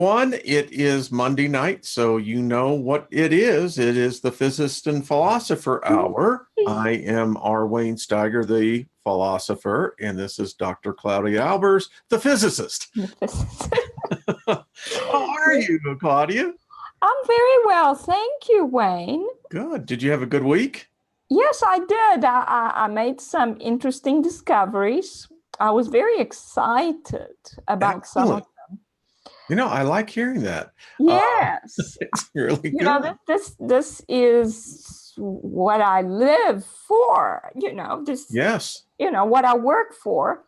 One, it is Monday night, so you know what it is. It is the Physicist and Philosopher Hour. I am R. Wayne Steiger, the philosopher, and this is Dr. Claudia Albers, the physicist. How are you, Claudia? I'm very well, thank you, Wayne. Good. Did you have a good week? Yes, I did. I made some interesting discoveries. I was very excited about some of Excellent. You know, I like hearing that. Yes. It's really You good. know, this is what I live for, Yes. What I work for.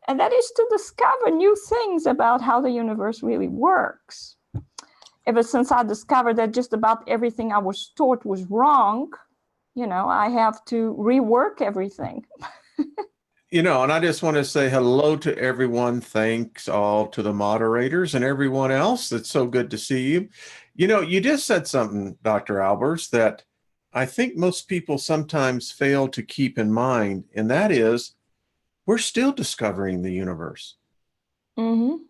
And that is to discover new things about how the universe really works. Ever since I discovered that just about everything I was taught was wrong, I have to rework everything. And I just want to say hello to everyone. Thanks all to the moderators and everyone else. It's so good to see you. You just said something, Dr. Albers, that I think most people sometimes fail to keep in mind, and that is we're still discovering the universe. Mm-hmm.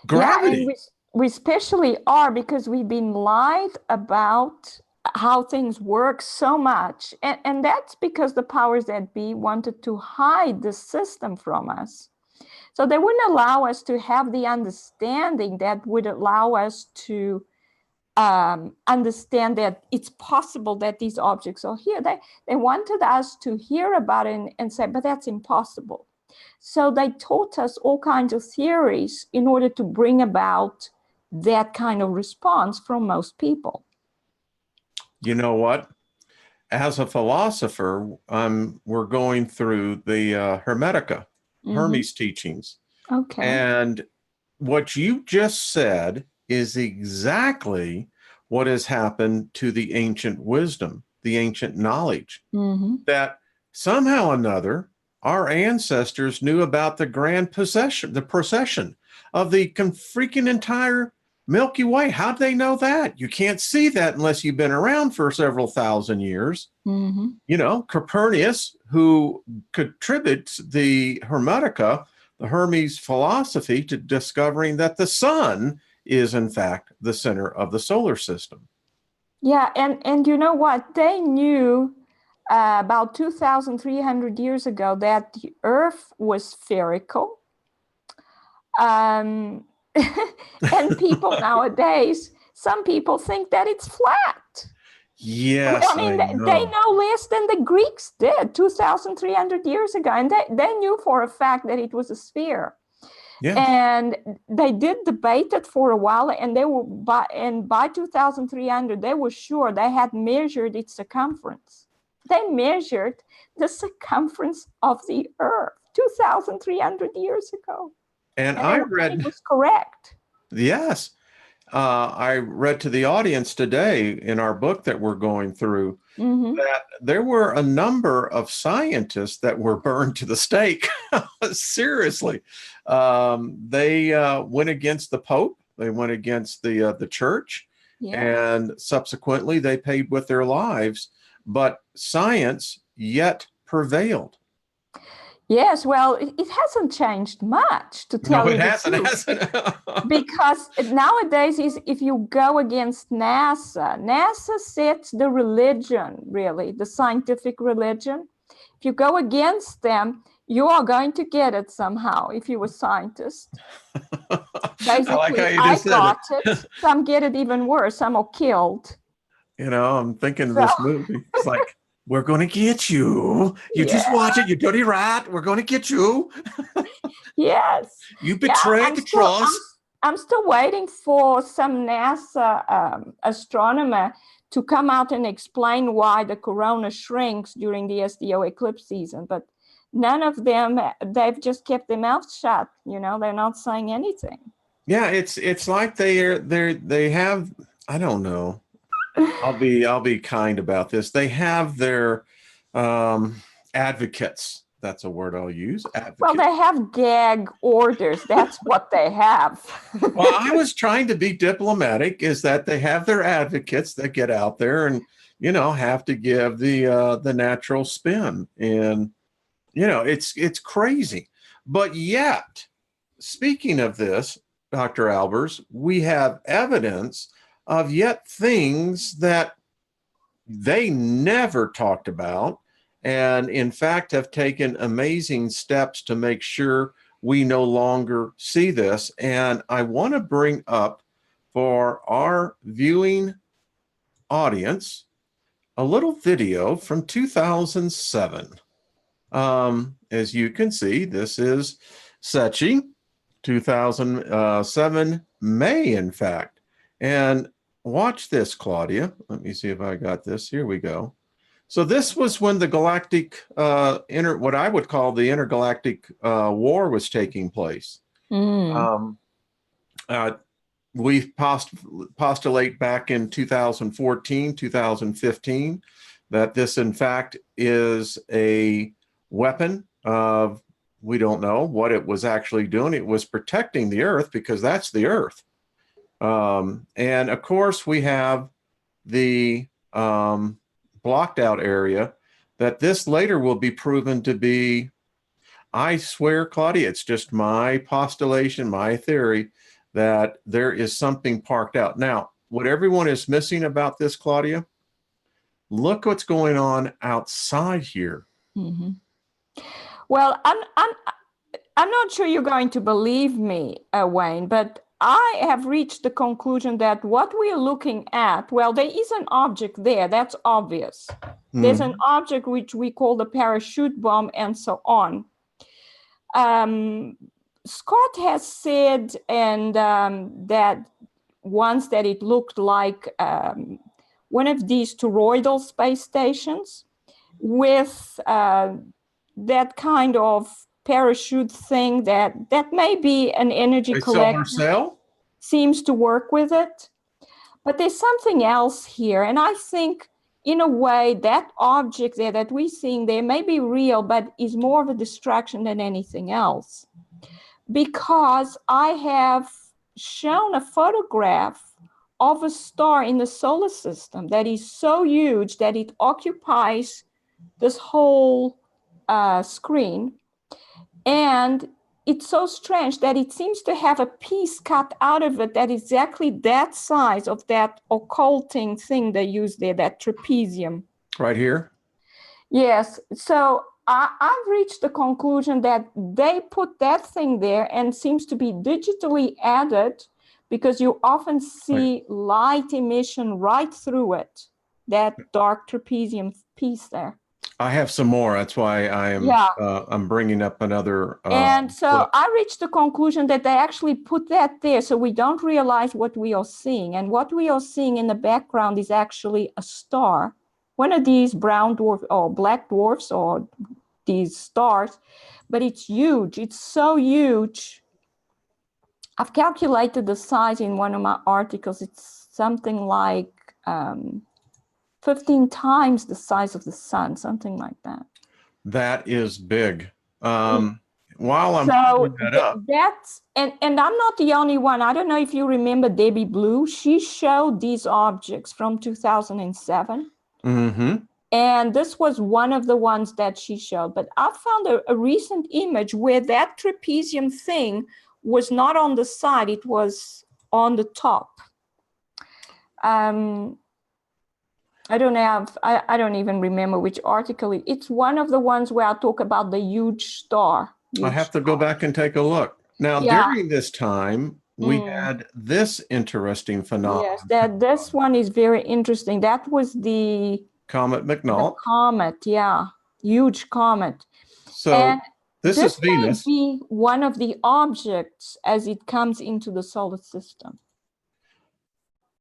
Gravity. Yeah, and we especially are because we've been lied about how things work so much. And that's because the powers that be wanted to hide the system from us. So they wouldn't allow us to have the understanding that would allow us to understand that it's possible that these objects are here. They wanted us to hear about it and say, but that's impossible. So they taught us all kinds of theories in order to bring about that kind of response from most people. You know what? As a philosopher, we're going through the Hermetica, Hermes teachings. Okay. And what you just said is exactly what has happened to the ancient wisdom, the ancient knowledge, that somehow or another, our ancestors knew about the grand procession of the freaking entire Milky Way. How'd they know that? You can't see that unless you've been around for several thousand years. Copernicus, who contributes the Hermetica, the Hermes philosophy, to discovering that the sun is in fact the center of the solar system. Yeah, and you know what? They knew about 2,300 years ago that the Earth was spherical. And people nowadays, some people think that it's flat. Yes, I mean, they know less than the Greeks did 2,300 years ago. And they knew for a fact that it was a sphere. Yes. And they did debate it for a while, and by 2,300, they were sure they had measured its circumference. They measured the circumference of the Earth 2,300 years ago. And I read it was correct. Yes. I read to the audience today in our book that we're going through that there were a number of scientists that were burned to the stake. Seriously. They went against the Pope. They went against the church. Yeah. And subsequently they paid with their lives. But science yet prevailed. Yes, well, it hasn't changed much, to tell you the truth. Hasn't. Because nowadays, if you go against NASA sets the religion, really, the scientific religion. If you go against them, you are going to get it somehow if you're a scientist. Basically, I got it. Some get it even worse. Some are killed. I'm thinking of this movie. It's like, we're going to get you. You just watch it. You dirty rat. We're going to get you. Yes. You betrayed the trust. I'm still waiting for some NASA astronomer to come out and explain why the corona shrinks during the SDO eclipse season. But none of them, they've just kept their mouths shut. They're not saying anything. Yeah, it's like they have, I don't know. I'll be kind about this. They have their advocates. That's a word I'll use. Advocates. Well, they have gag orders. That's what they have. Well, I was trying to be diplomatic. Is that they have their advocates that get out there and have to give the natural spin, and it's crazy. But yet, speaking of this, Dr. Albers, we have evidence of yet things that they never talked about, and in fact have taken amazing steps to make sure we no longer see this. And I want to bring up for our viewing audience a little video from 2007. As you can see, this is Sechi, 2007, May, in fact. And watch this, Claudia. Let me see if I got this. Here we go. So this was when the galactic, what I would call the intergalactic war was taking place. We postulate back in 2014, 2015, that this, in fact, is a weapon of, we don't know what it was actually doing. It was protecting the Earth, because that's the Earth. And of course, we have the blocked out area that this later will be proven to be, I swear, Claudia, it's just my postulation, my theory, that there is something parked out. Now, what everyone is missing about this, Claudia, look what's going on outside here. Mm-hmm. Well, I'm not sure you're going to believe me, Wayne, but I have reached the conclusion that what we are looking at, well, there is an object there, that's obvious. There's an object which we call the parachute bomb and so on. Scott has said, and that once, that it looked like one of these toroidal space stations with that kind of parachute thing that may be an energy collector. Solar cell? Seems to work with it. But there's something else here. And I think, in a way, that object there that we're seeing there may be real, but is more of a distraction than anything else. Because I have shown a photograph of a star in the solar system that is so huge that it occupies this whole screen. And it's so strange that it seems to have a piece cut out of it that is exactly that size of that occulting thing they use there, that trapezium. Right here? Yes. So I've reached the conclusion that they put that thing there and seems to be digitally added, because you often see light emission right through it, that dark trapezium piece there. I have some more. That's why I am I'm bringing up another. And so I reached the conclusion that they actually put that there so we don't realize what we are seeing. And what we are seeing in the background is actually a star, one of these brown dwarf or black dwarfs or these stars, but it's huge. It's so huge. I've calculated the size in one of my articles. It's something like 15 times the size of the sun, something like that. That is big. While I'm so that up, that's and I'm not the only one. I don't know if you remember Debbie Blue. She showed these objects from 2007. Mm-hmm. And this was one of the ones that she showed. But I found a recent image where that trapezium thing was not on the side, it was on the top. I don't even remember which article. It's one of the ones where I talk about the huge star. I have to go back and take a look. Now, during this time, we had this interesting phenomenon. Yes, this one is very interesting. That was the Comet McNaught. Comet, huge comet. So and this is Venus. May be one of the objects as it comes into the solar system.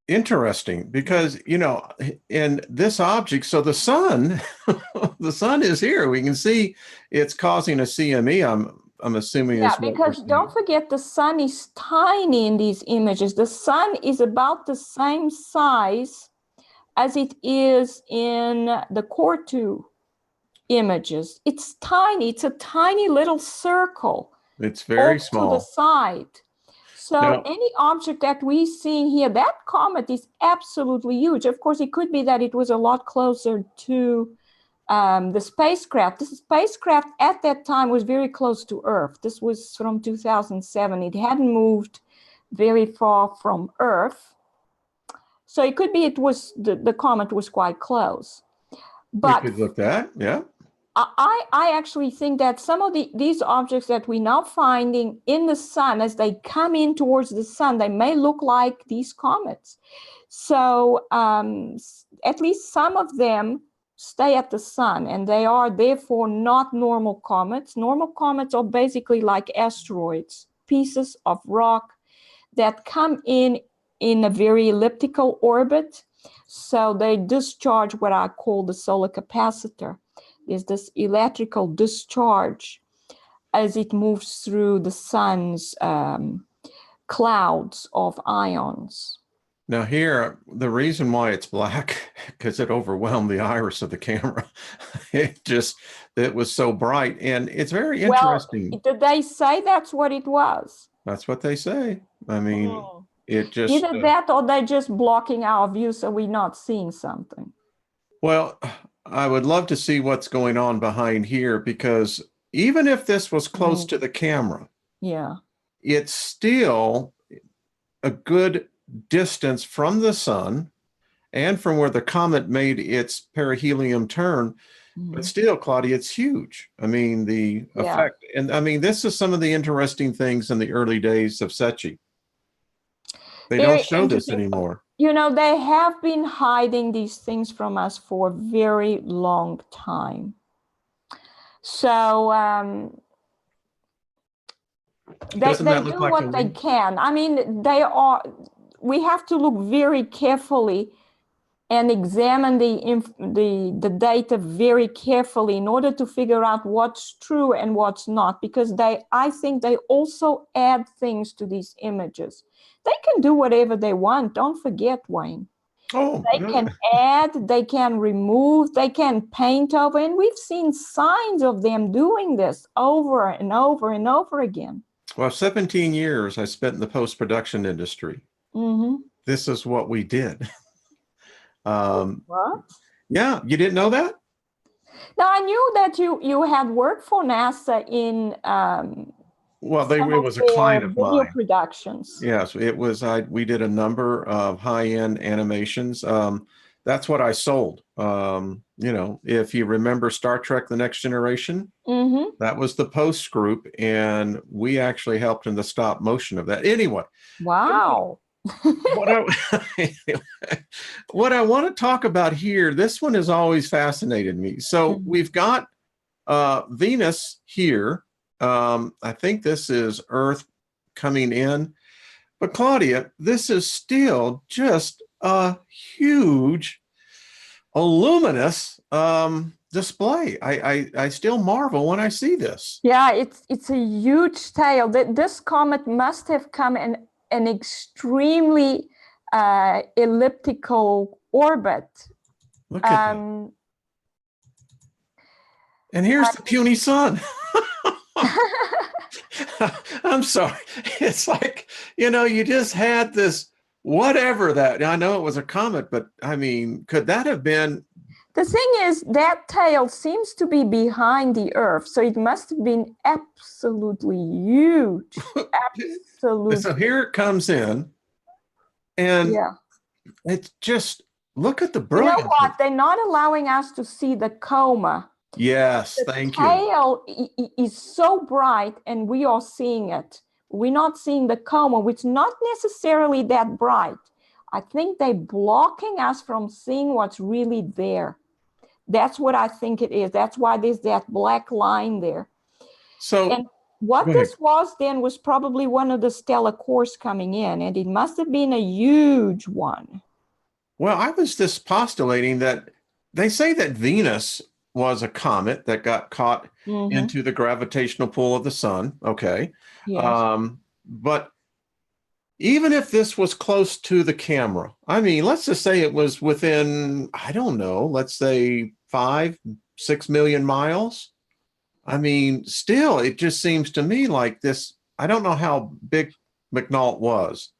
Interesting, because, you know, in this object, so the sun, the sun is here. We can see it's causing a CME. I'm assuming. Yeah, because don't forget, the sun is tiny in these images. The sun is about the same size as it is in the core 2 images. It's tiny. It's a tiny little circle. It's very small. To the side. So any object that we see here, that comet is absolutely huge. Of course, it could be that it was a lot closer to the spacecraft. This spacecraft at that time was very close to Earth. This was from 2007. It hadn't moved very far from Earth. So it could be the comet was quite close. But we could look that, yeah. I actually think that some of these objects that we're now finding in the sun, as they come in towards the sun, they may look like these comets. So at least some of them stay at the sun, and they are therefore not normal comets. Normal comets are basically like asteroids, pieces of rock that come in a very elliptical orbit. So they discharge what I call the solar capacitor. Is this electrical discharge as it moves through the sun's clouds of ions. Now here, the reason why it's black, because it overwhelmed the iris of the camera. It was so bright, and it's very interesting. Well, did they say that's what it was? That's what they say. I mean, it just... Either that or they're just blocking our view so we're not seeing something. Well, I would love to see what's going on behind here, because even if this was close to the camera, yeah, it's still a good distance from the sun and from where the comet made its perihelion turn. But still, Claudia, it's huge. I mean, the effect, and I mean, this is some of the interesting things in the early days of SETI. They don't show this anymore. You know, they have been hiding these things from us for a very long time. So they do what they can. I mean, we have to look very carefully and examine the data very carefully in order to figure out what's true and what's not, because I think they also add things to these images. They can do whatever they want. Don't forget, Wayne. They can add, they can remove, they can paint over, and we've seen signs of them doing this over and over and over again. Well, 17 years I spent in the post-production industry. This is what we did. What? Yeah, you didn't know that? Now, I knew that you had worked for NASA in well, it was a client of mine. Video productions. Yes, it was. We did a number of high-end animations. That's what I sold. You know, if you remember Star Trek: The Next Generation, that was the post group, and we actually helped in the stop motion of that. Anyway. Wow. What I want to talk about here, this one has always fascinated me. So we've got Venus here. I think this is Earth coming in. But Claudia, this is still just a huge, luminous display. I still marvel when I see this. Yeah, it's a huge tail. This comet must have come in an extremely elliptical orbit. Look at that. And here's the puny sun. I'm sorry. It's like, you know, you just had this whatever that, I know it was a comet, but I mean, could that have been? The thing is, that tail seems to be behind the Earth, so it must have been absolutely huge. Absolutely. So here it comes in, and it's just, look at the brilliance. You know what? They're not allowing us to see the coma. Yes, thank you. The tail is so bright, and we are seeing it. We're not seeing the coma, which is not necessarily that bright. I think they're blocking us from seeing what's really there. That's what I think it is. That's why there's that black line there. So, and what this was then was probably one of the stellar cores coming in, and it must have been a huge one. Well, I was just postulating that they say that Venus was a comet that got caught into the gravitational pull of the sun. Okay. Yes. But even if this was close to the camera, I mean, let's just say it was within, I don't know, let's say 5-6 million miles. I mean, still, it just seems to me like this. I don't know how big McNaught was,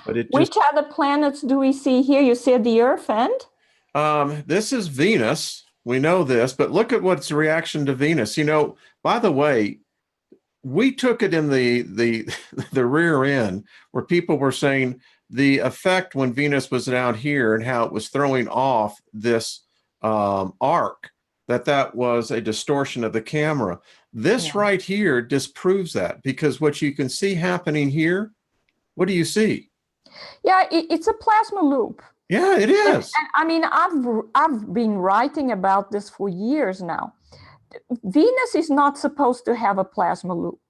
but it just, which other planets do we see here? You said the Earth and? This is Venus. We know this, but look at what's the reaction to Venus. You know, by the way, we took it in the rear end, where people were saying the effect when Venus was down here and how it was throwing off this arc, that was a distortion of the camera. This right here disproves that, because what you can see happening here, what do you see? Yeah, it's a plasma loop. Yeah, it is. And I mean, I've been writing about this for years now. Venus is not supposed to have a plasma loop,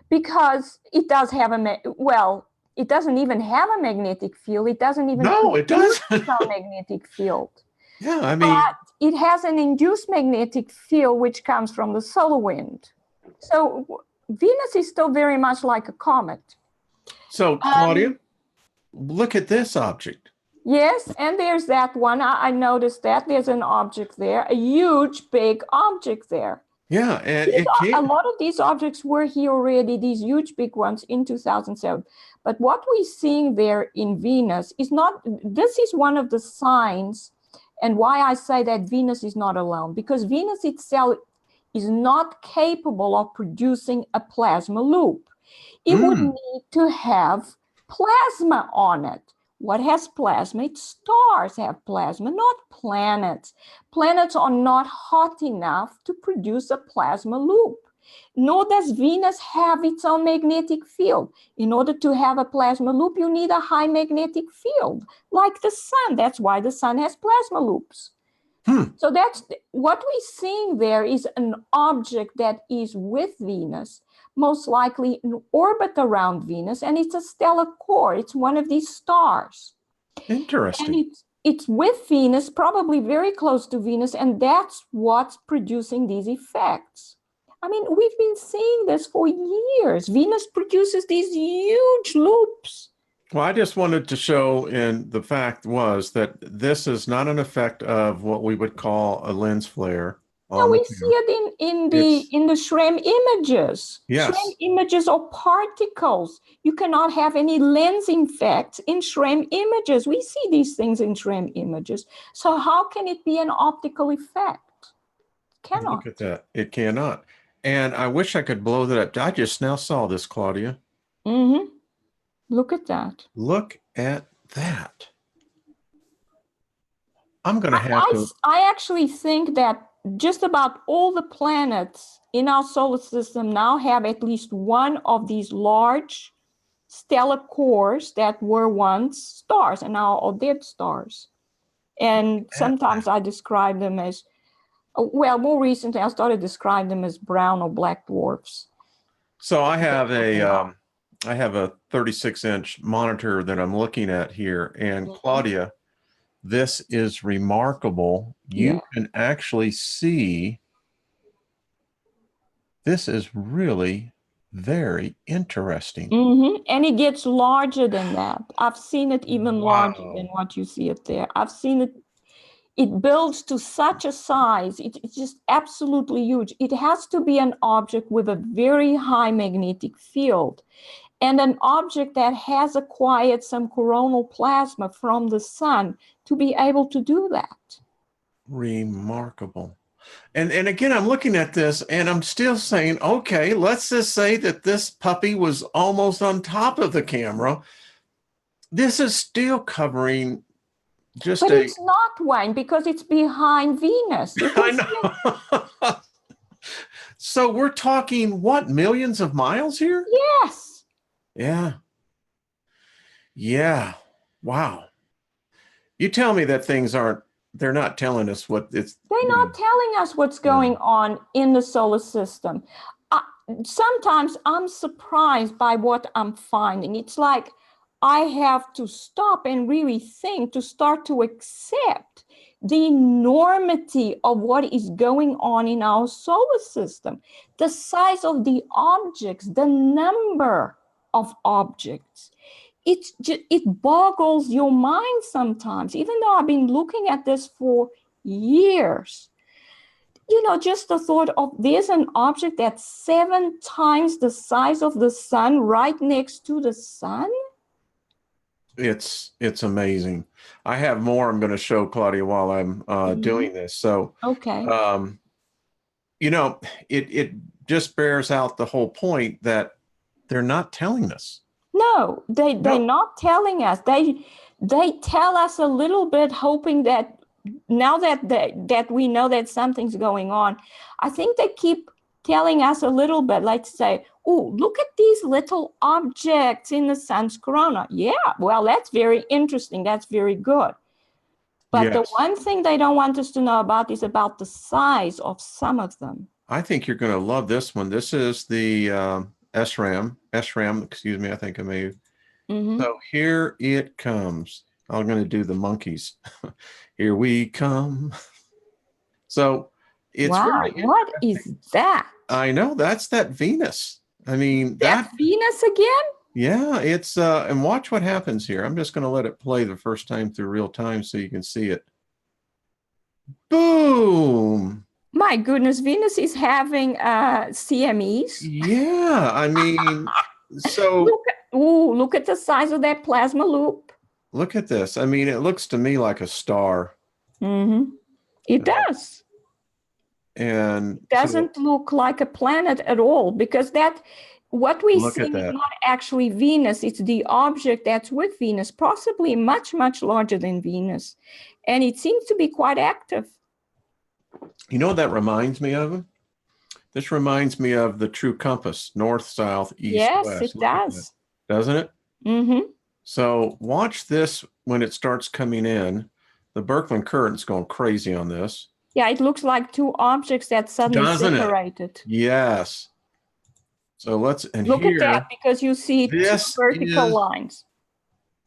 because it does have it doesn't even have a magnetic field. It doesn't even it doesn't. a magnetic field. Yeah, I mean, but it has an induced magnetic field which comes from the solar wind. So Venus is still very much like a comet. So Claudia, look at this object. Yes, and there's that one. I noticed that there's an object there, a huge, big object there. Yeah, and a lot of these objects were here already, these huge, big ones in 2007. But what we're seeing there in Venus is not, this is one of the signs, and why I say that Venus is not alone, because Venus itself is not capable of producing a plasma loop. It would need to have plasma on it. What has plasma? It's stars have plasma, not planets. Planets are not hot enough to produce a plasma loop. Nor does Venus have its own magnetic field. In order to have a plasma loop, you need a high magnetic field, like the sun. That's why the sun has plasma loops. So that's what we're seeing there is an object that is with Venus, most likely in orbit around Venus, and it's a stellar core. It's one of these stars. Interesting. And it's with Venus, probably very close to Venus, and that's what's producing these effects. I mean, we've been seeing this for years. Venus produces these huge loops. Well, I just wanted to show, and the fact was that this is not an effect of what we would call a lens flare. No, we see it in the SRAM images. Yes. SRAM images are particles. You cannot have any lens effects in SRAM images. We see these things in SRAM images. So how can it be an optical effect? It cannot. Look at that. It cannot. And I wish I could blow that up. I just now saw this, Claudia. Mm-hmm. Look at that. Look at that. I'm going to have to... I actually think that just about all the planets in our solar system now have at least one of these large stellar cores that were once stars and now are dead stars. And sometimes I describe them as, well, more recently I started describing them as brown or black dwarfs. So I have a 36-inch monitor that I'm looking at here, and Claudia, this is remarkable. You can actually see, this is really very interesting. And it gets larger than that. I've seen it even larger than what you see it there. I've seen it. It builds to such a size. It's just absolutely huge. It has to be an object with a very high magnetic field and an object that has acquired some coronal plasma from the sun to be able to do that. Remarkable. And again, I'm looking at this and I'm still saying, okay, let's just say that this puppy was almost on top of the camera. This is still covering just But it's not, Wayne, because it's behind Venus. I know. So we're talking, what, millions of miles here? Yes. Yeah. Yeah. Wow. You tell me that things they're not telling us what it's... They're not telling us what's going on in the solar system. Sometimes I'm surprised by what I'm finding. It's like I have to stop and really think to start to accept the enormity of what is going on in our solar system, the size of the objects, the number of objects. It boggles your mind sometimes, even though I've been looking at this for years. You know, just the thought of there's an object that's 7 times the size of the sun right next to the sun. It's amazing. I have more I'm going to show Claudia while I'm doing this. So, okay. You know, it just bears out the whole point that they're not telling us. No, they're not telling us. They tell us a little bit, hoping that now that we know that something's going on. I think they keep telling us a little bit, like say, oh, look at these little objects in the sun's corona. Yeah, well, that's very interesting. That's very good. But Yes. the one thing they don't want us to know about is about the size of some of them. I think you're going to love this one. This is the SRAM, excuse me, I think I may. So here it comes. I'm going to do the monkeys. Here we come. So it's wow, what is that? I know, that's that Venus. I mean, that's Venus again? Yeah, it's and watch what happens here. I'm just going to let it play the first time through real time so you can see it. Boom. My goodness, Venus is having CMEs. Yeah, I mean, so look at the size of that plasma loop. Look at this. I mean, it looks to me like a star. It does. And it doesn't look like a planet at all, because what we see is not actually Venus. It's the object that's with Venus, possibly much, much larger than Venus. And it seems to be quite active. You know what that reminds me of? This reminds me of the true compass, north, south, east, west. Yes, it does. Doesn't it? So watch this when it starts coming in. The Birkeland current's going crazy on this. Yeah, it looks like two objects that suddenly separated. Yes. So let's, and look at that, because you see two vertical lines.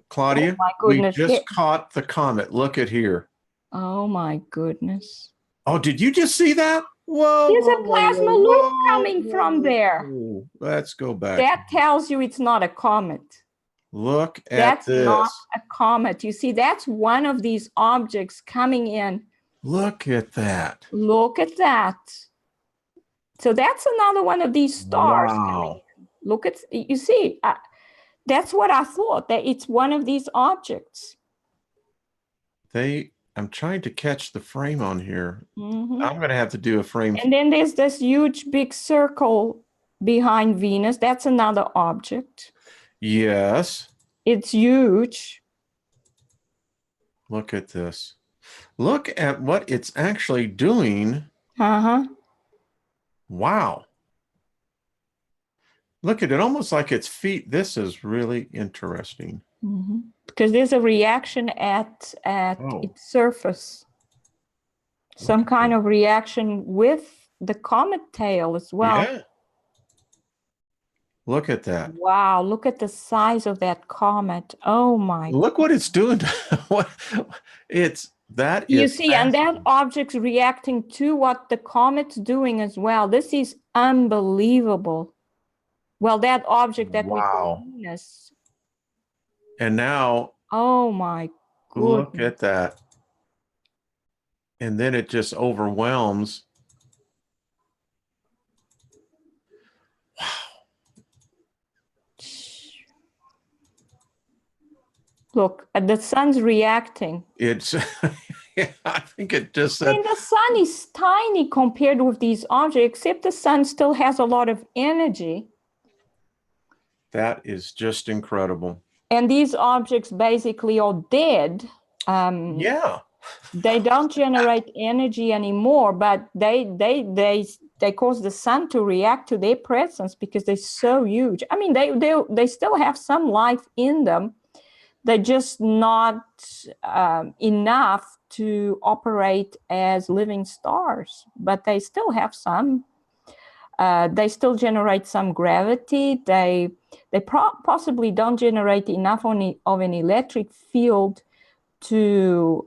Claudia, oh my goodness, we just caught the comet. Look at here. Oh my goodness. Oh, did you just see that? Whoa. There's a plasma loop coming from there. Let's go back. That tells you it's not a comet. Look at that's this. Not a comet. You see, that's one of these objects coming in. Look at that. Look at that. So that's another one of these stars. Wow. Look at, you see, that's what I thought, that it's one of these objects. I'm trying to catch the frame on here. I'm going to have to do a frame. And then there's this huge big circle behind Venus. That's another object. Yes. It's huge. Look at this. Look at what it's actually doing. Wow. Look at it, almost like its feet. This is really interesting. Because there's a reaction at its surface. Some kind of reaction with the comet tail as well. Yeah. Look at that. Wow, look at the size of that comet. Oh my. Look what it's doing. You see, and that object's reacting to what the comet's doing as well. This is unbelievable. Well, that object that we call Venus. And now, oh my goodness. Look at that. And then it just overwhelms. Wow. Look, the sun's reacting. It's, yeah, I think it just said. I mean, the sun is tiny compared with these objects, except the sun still has a lot of energy. That is just incredible. And these objects basically are dead. Yeah. They don't generate energy anymore, but they cause the sun to react to their presence because they're so huge. I mean, they still have some life in them. They're just not enough to operate as living stars, but they still have some. They still generate some gravity. They possibly don't generate enough of an electric field to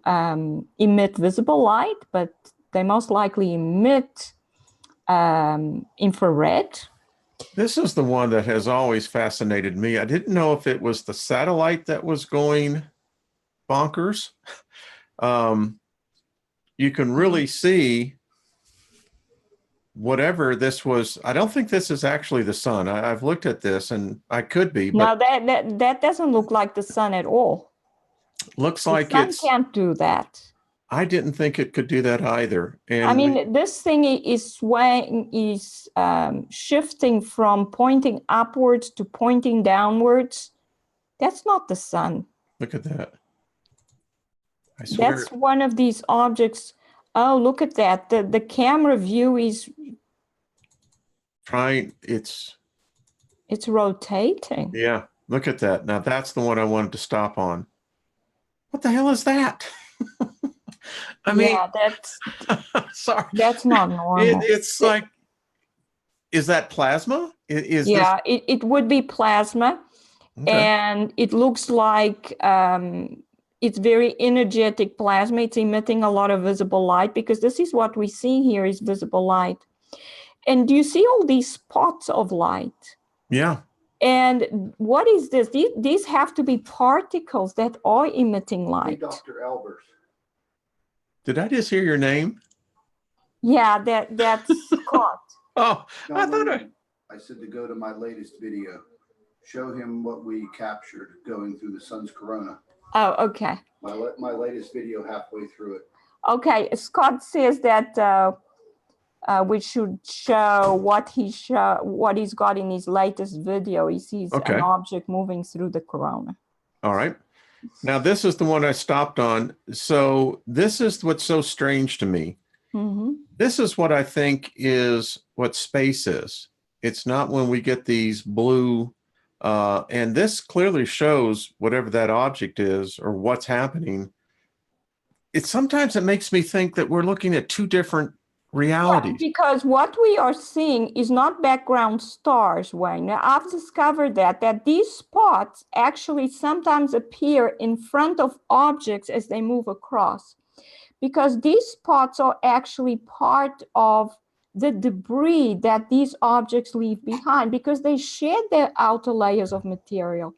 emit visible light, but they most likely emit infrared. This is the one that has always fascinated me. I didn't know if it was the satellite that was going bonkers. You can really see whatever this was. I don't think this is actually the sun. I've looked at this, and I could be. But no, that doesn't look like the sun at all. Looks like the sun can't do that. I didn't think it could do that either. And I mean, this thing is swaying, is shifting from pointing upwards to pointing downwards. That's not the sun. look at that. I swear. That's one of these objects. Oh, look at that. The camera view is Trying, it's rotating. yeah, look at that. Now that's the one I wanted to stop on. What the hell is that? I mean, yeah, that's sorry. That's not normal. It's like, is that plasma? Yeah, it would be plasma. Okay. And it looks like it's very energetic plasma. It's emitting a lot of visible light, because this is what we see here is visible light. And do you see all these spots of light? Yeah. And what is this? These have to be particles that are emitting light. Hey, Dr. Albers. Did I just hear your name? Yeah, that's Scott. Oh, No, I thought I said to go to my latest video. Show him what we captured going through the sun's corona. Oh, okay. My latest video, halfway through it. Okay, Scott says that we should show what he's got in his latest video. He sees an object moving through the corona. All right. Now, this is the one I stopped on. So this is what's so strange to me. Mm-hmm. This is what I think is what space is. It's not when we get these blue, and this clearly shows whatever that object is or what's happening. Sometimes it makes me think that we're looking at two different realities. Yeah, because what we are seeing is not background stars, Wayne. Now, I've discovered that these spots actually sometimes appear in front of objects as they move across, because these spots are actually part of the debris that these objects leave behind, because they shed their outer layers of material.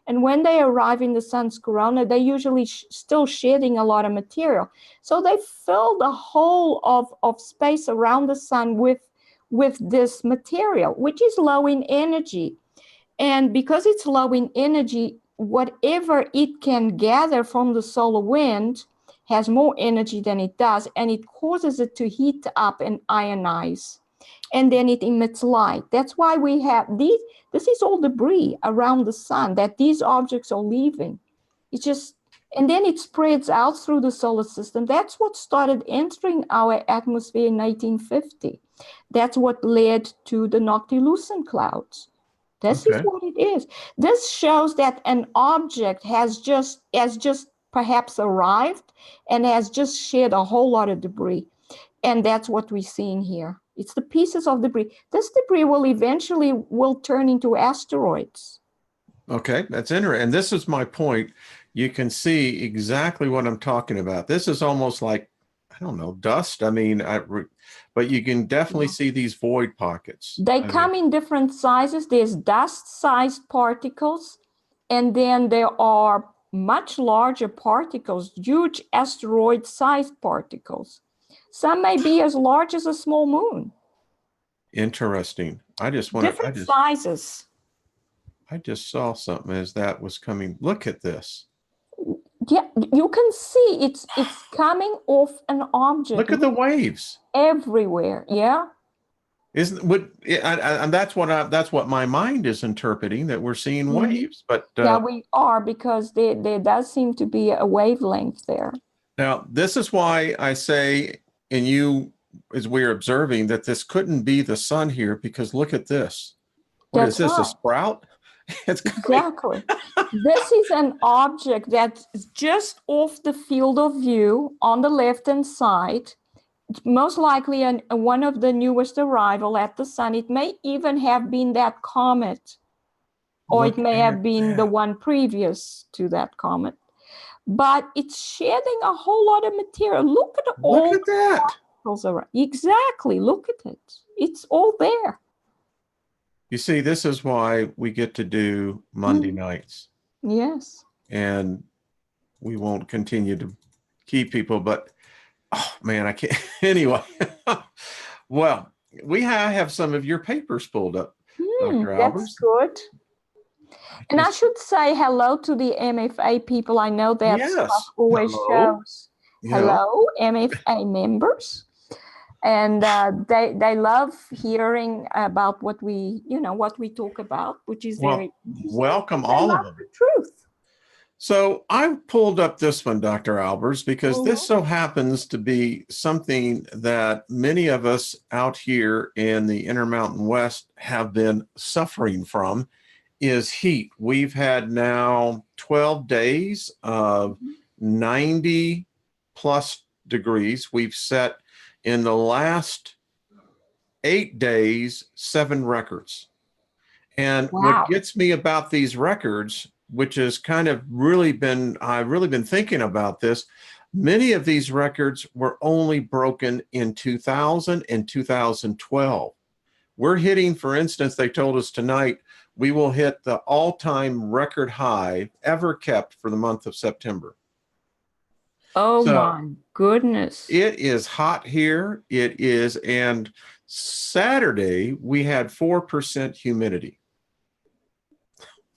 And when they arrive in the sun's corona, they're usually still shedding a lot of material. So they fill the whole of space around the sun with this material, which is low in energy. And because it's low in energy, whatever it can gather from the solar wind has more energy than it does, and it causes it to heat up and ionize, and then it emits light. That's why we have this is all debris around the sun that these objects are leaving. It's just, and then it spreads out through the solar system. That's what started entering our atmosphere in 1850. That's what led to the noctilucent clouds. This is what it is. This shows that an object has just perhaps arrived and has just shed a whole lot of debris. And that's what we're seeing here. It's the pieces of debris. This debris will turn into asteroids. Okay, that's interesting. And this is my point. You can see exactly what I'm talking about. This is almost like, I don't know, dust. I mean, but you can definitely see these void pockets. They come in different sizes. There's dust-sized particles, and then there are much larger particles, huge asteroid-sized particles. Some may be as large as a small moon. Interesting. Different sizes. I just saw something as that was coming. Look at this. Yeah, you can see it's coming off an object. Look at the waves everywhere. Yeah. And that's what my mind is interpreting, that we're seeing waves. But yeah, we are, because there does seem to be a wavelength there. Now, this is why I say, and you, as we're observing, that this couldn't be the sun here, because look at this. What is this? A sprout? Exactly. This is an object that's just off the field of view on the left-hand side. Most likely one of the newest arrival at the sun. It may even have been that comet, or it may have been the one previous to that comet. But it's shedding a whole lot of material. Look at all that. Particles around. Exactly. Look at it. It's all there. You see, this is why we get to do Monday nights. Yes. And we won't continue to keep people, but oh man, I can't. Anyway, well, we have some of your papers pulled up, Dr. Albers. That's good. And I should say hello to the MFA people. I know that stuff always shows Hello, MFA members. And they love hearing about what we talk about, which is very welcome all of them. The truth. So I pulled up this one, Dr. Albers, because this so happens to be something that many of us out here in the Intermountain West have been suffering from, is heat. We've had now 12 days of 90 plus degrees. We've set in the last 8 days, 7 records. And what gets me about these records, which has kind of I've really been thinking about this, many of these records were only broken in 2000 and 2012. We're hitting, for instance, they told us tonight, we will hit the all-time record high ever kept for the month of September. Oh, so, my goodness. It is hot here. It is. And Saturday, we had 4% humidity.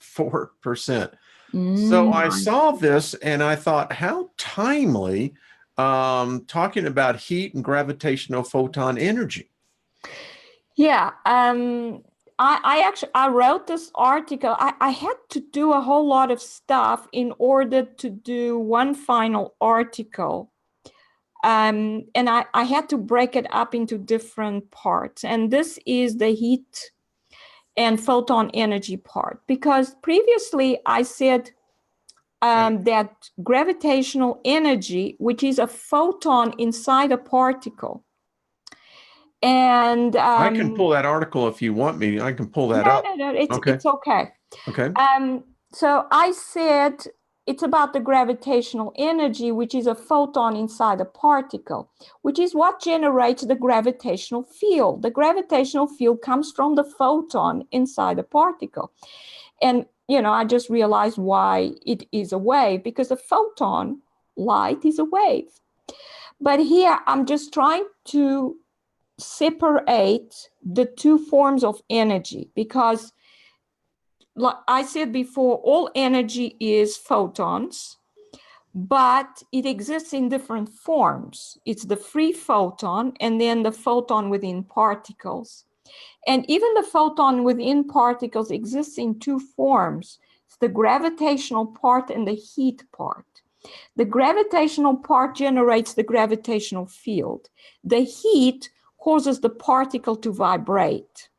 4%. So I saw this and I thought, how timely, talking about heat and gravitational photon energy. Yeah. I wrote this article. I had to do a whole lot of stuff in order to do one final article. And I had to break it up into different parts. And this is the heat and photon energy part, because previously I said that gravitational energy, which is a photon inside a particle. And I can pull that article if you want me. I can pull that up. No, it's okay. Okay. So I said it's about the gravitational energy, which is a photon inside a particle, which is what generates the gravitational field. The gravitational field comes from the photon inside a particle. And, I just realized why it is a wave, because a photon, light, is a wave. But here I'm just trying to separate the two forms of energy, because like I said before, all energy is photons, but it exists in different forms. It's the free photon and then the photon within particles. And even the photon within particles exists in two forms. It's the gravitational part and the heat part. The gravitational part generates the gravitational field. The heat causes the particle to vibrate.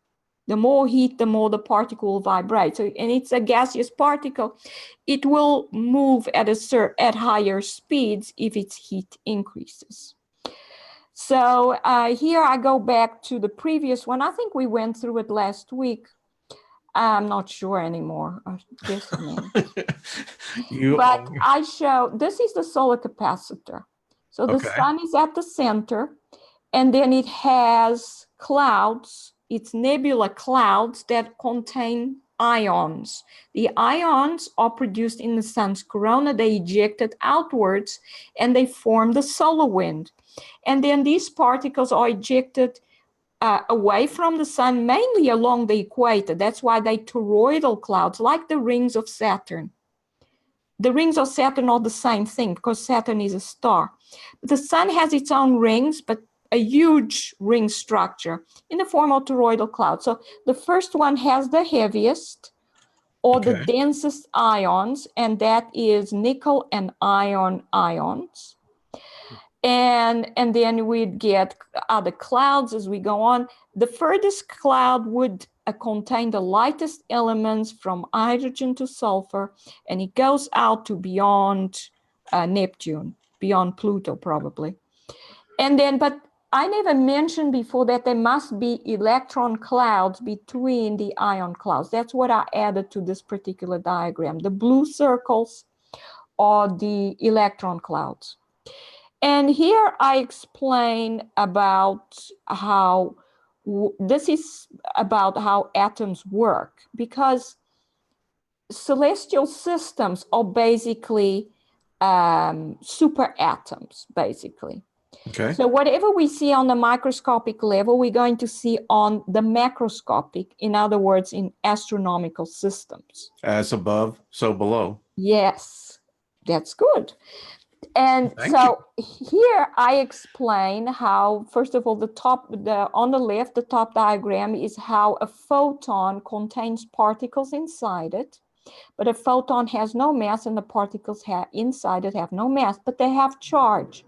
The more heat, the more the particle will vibrate. So, and it's a gaseous particle. It will move at higher speeds if its heat increases. So here I go back to the previous one. I think we went through it last week. I'm not sure anymore. I guess I mean. But I show, this is the solar capacitor. So the sun is at the center, and then it has clouds. It's nebula clouds that contain ions. The ions are produced in the sun's corona. They ejected outwards, and they form the solar wind. And then these particles are ejected away from the sun, mainly along the equator. That's why they're toroidal clouds, like the rings of Saturn. The rings of Saturn are the same thing, because Saturn is a star. The sun has its own rings, but a huge ring structure in the form of toroidal clouds. So the first one has the heaviest or the densest ions, and that is nickel and iron ions. And then we'd get other clouds as we go on. The furthest cloud would contain the lightest elements from hydrogen to sulfur, and it goes out to beyond Neptune, beyond Pluto probably. And then, but I never mentioned before that there must be electron clouds between the ion clouds. That's what I added to this particular diagram. The blue circles are the electron clouds. And here I explain about how this is about how atoms work, because celestial systems are basically super atoms, basically. Okay. So whatever we see on the microscopic level, we're going to see on the macroscopic, in other words, in astronomical systems. As above, so below. Yes, that's good. And Thank so here I explain how, first of all, on the left, the top diagram is how a photon contains particles inside it, but a photon has no mass and the particles inside it have no mass, but they have charge.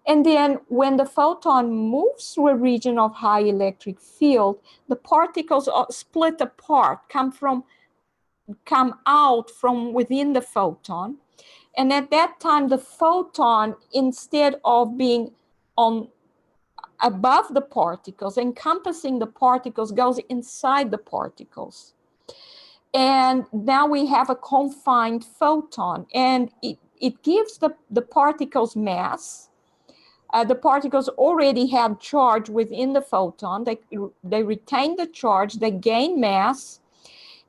And then when the photon moves through a region of high electric field, the particles are split apart, come out from within the photon. And at that time, the photon, instead of being above the particles, encompassing the particles, goes inside the particles. And now we have a confined photon, and it gives the particles mass. The particles already have charge within the photon. They retain the charge, they gain mass,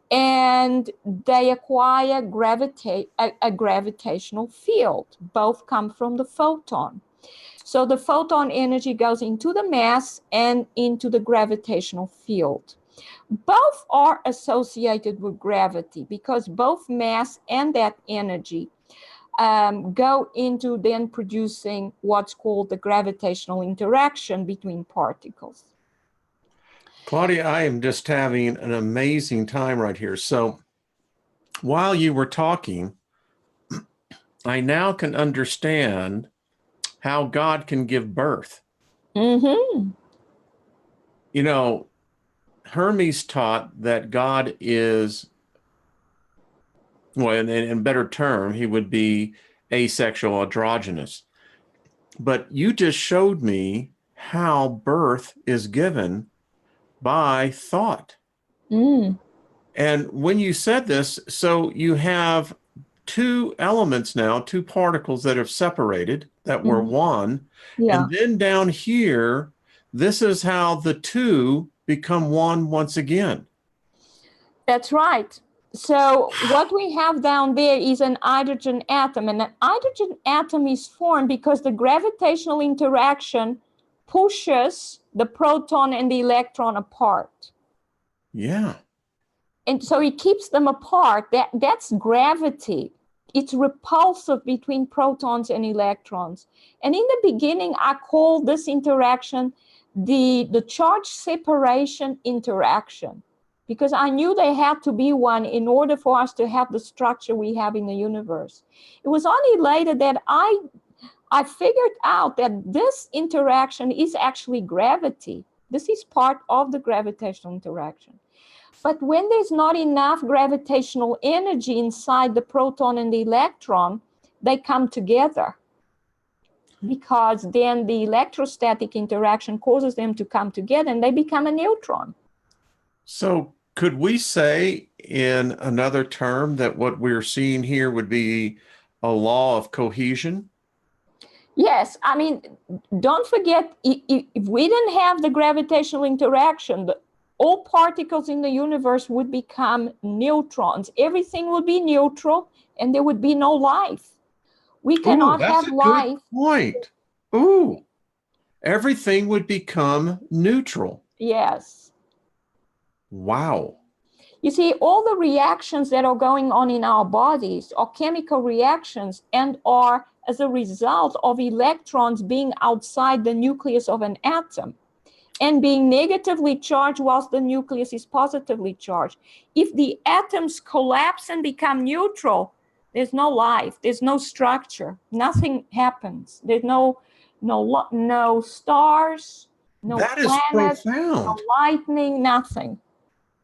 and they acquire a gravitational field. Both come from the photon. So the photon energy goes into the mass and into the gravitational field. Both are associated with gravity because both mass and that energy go into then producing what's called the gravitational interaction between particles. Claudia, I am just having an amazing time right here. So while you were talking, I now can understand how God can give birth. Mm-hmm. You know, Hermes taught that God is, well, in better term, he would be asexual, androgynous. But you just showed me how birth is given by thought. Mm. And when you said this, so you have two elements now, two particles that have separated, that were one. Yeah. And then down here, this is how the two become one once again. That's right. So what we have down there is an hydrogen atom, and an hydrogen atom is formed because the gravitational interaction pushes the proton and the electron apart. Yeah. And so it keeps them apart. That's gravity. It's repulsive between protons and electrons. And in the beginning, I called this interaction the charge separation interaction, because I knew there had to be one in order for us to have the structure we have in the universe. It was only later that I figured out that this interaction is actually gravity. This is part of the gravitational interaction. But when there's not enough gravitational energy inside the proton and the electron, they come together, because then the electrostatic interaction causes them to come together and they become a neutron. So could we say in another term that what we're seeing here would be a law of cohesion? Yes, I mean, don't forget, if we didn't have the gravitational interaction, all particles in the universe would become neutrons. Everything would be neutral and there would be no life. We cannot have life. Good point. Ooh, everything would become neutral. Yes. Wow. You see, all the reactions that are going on in our bodies are chemical reactions and are as a result of electrons being outside the nucleus of an atom and being negatively charged whilst the nucleus is positively charged. If the atoms collapse and become neutral, there's no life, there's no structure, nothing happens. There's no stars, no that is planets, profound. no lightning, nothing.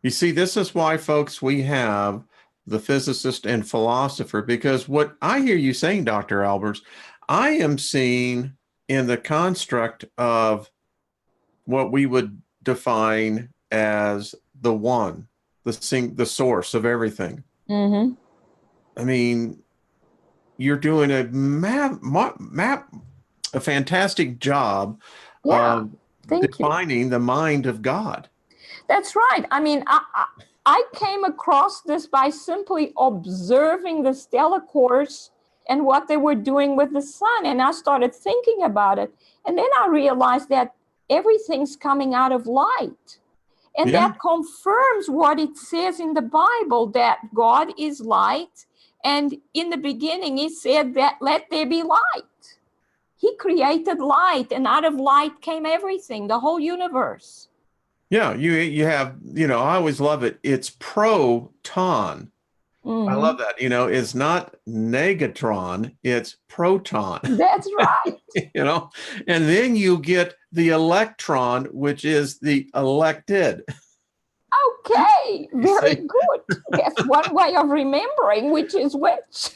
You see, this is why, folks, we have the physicist and philosopher, because what I hear you saying, Dr. Albers, I am seeing in the construct of what we would define as the one, the source of everything. Mm-hmm. I mean, you're doing a fantastic job of defining the mind of God. That's right. I mean, I came across this by simply observing the stellar course and what they were doing with the sun. And I started thinking about it. And then I realized that everything's coming out of light. And that confirms what it says in the Bible, that God is light And in the beginning, he said that let there be light. He created light, and out of light came everything, the whole universe. Yeah, you have, I always love it. It's proton. I love that. It's not negatron, it's proton. That's right. And then you get the electron, which is the elected. Okay, very good. That's one way of remembering which is which.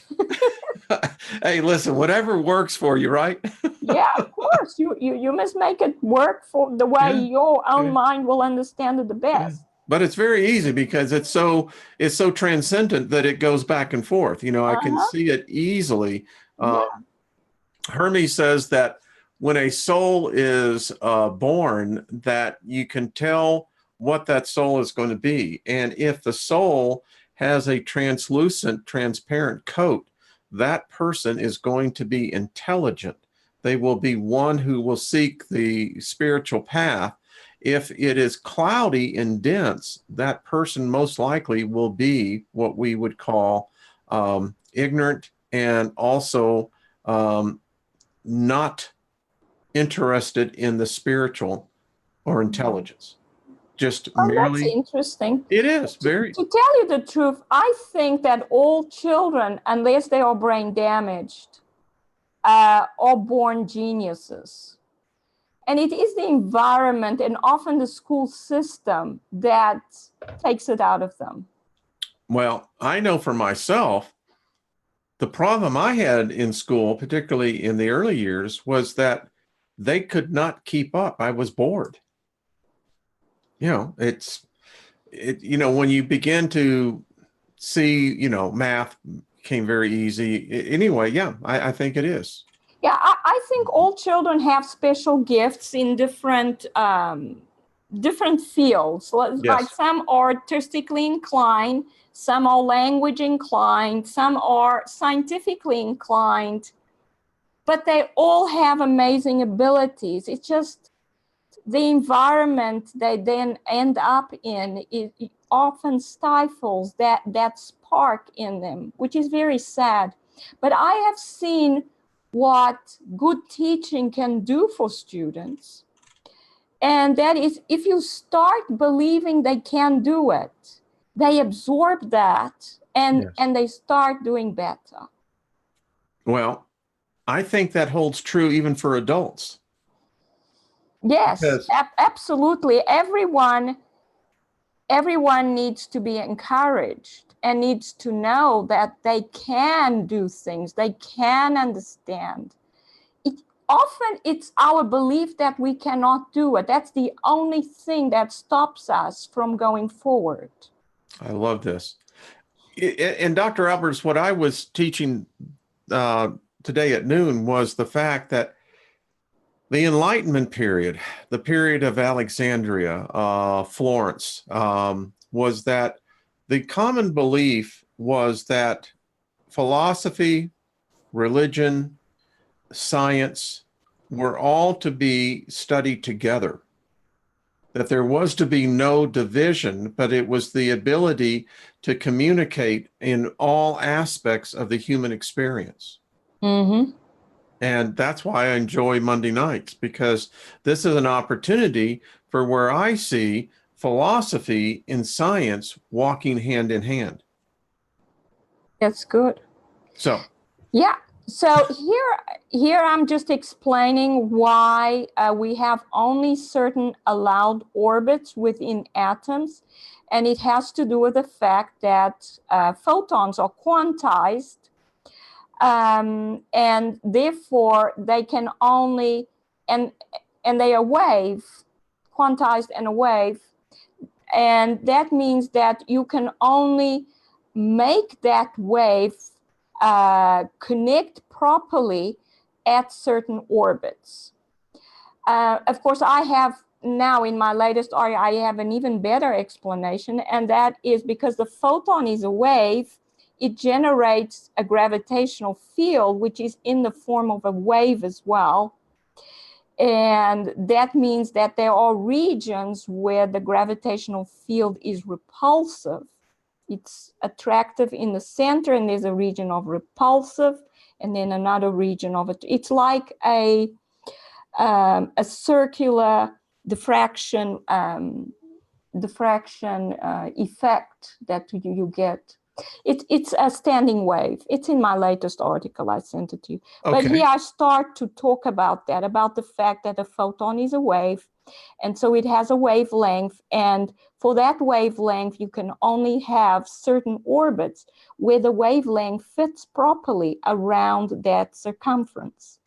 Hey, listen, whatever works for you, right? Yeah, of course. You must make it work for the way your own mind will understand it the best. But it's very easy because it's so transcendent that it goes back and forth. I can see it easily. Hermes says that when a soul is born, that you can tell what that soul is going to be. And if the soul has a translucent, transparent coat, that person is going to be intelligent. They will be one who will seek the spiritual path. If it is cloudy and dense, that person most likely will be what we would call ignorant and also not interested in the spiritual or intelligence. Just merely. That's interesting. It is very. To tell you the truth, I think that all children, unless they are brain damaged, are born geniuses. And it is the environment and often the school system that takes it out of them. Well, I know for myself, the problem I had in school, particularly in the early years, was that they could not keep up. I was bored. When you begin to see, math became very easy. Anyway, I think it is. Yeah, I think all children have special gifts in different fields. Like some are artistically inclined, some are language inclined, some are scientifically inclined, but they all have amazing abilities. It's just the environment they then end up in, it often stifles that spark in them, which is very sad. But I have seen what good teaching can do for students. And that is, if you start believing they can do it, they absorb that and they start doing better. Well, I think that holds true even for adults. Yes, absolutely. Everyone needs to be encouraged and needs to know that they can do things, they can understand. Often it's our belief that we cannot do it. That's the only thing that stops us from going forward. I love this. And Dr. Albers, what I was teaching today at noon was the fact that the Enlightenment period, the period of Alexandria, Florence, was that the common belief was that philosophy, religion, science were all to be studied together, that there was to be no division, but it was the ability to communicate in all aspects of the human experience. Mm-hmm. And that's why I enjoy Monday nights, because this is an opportunity for where I see philosophy and science walking hand in hand. That's good. So, yeah. So here I'm just explaining why we have only certain allowed orbits within atoms. And it has to do with the fact that photons are quantized. And therefore they can only, and they are wave, quantized and a wave. And that means that you can only make that wave connect properly at certain orbits. Of course, I have now in my latest article, I have an even better explanation, and that is because the photon is a wave, it generates a gravitational field, which is in the form of a wave as well. And that means that there are regions where the gravitational field is repulsive. It's attractive in the center, and there's a region of repulsive, and then another region of it. It's like a circular diffraction effect that you get. It's a standing wave. It's in my latest article. I sent it to you. Okay. But here I start to talk about that, about the fact that a photon is a wave. And so it has a wavelength. And for that wavelength, you can only have certain orbits where the wavelength fits properly around that circumference.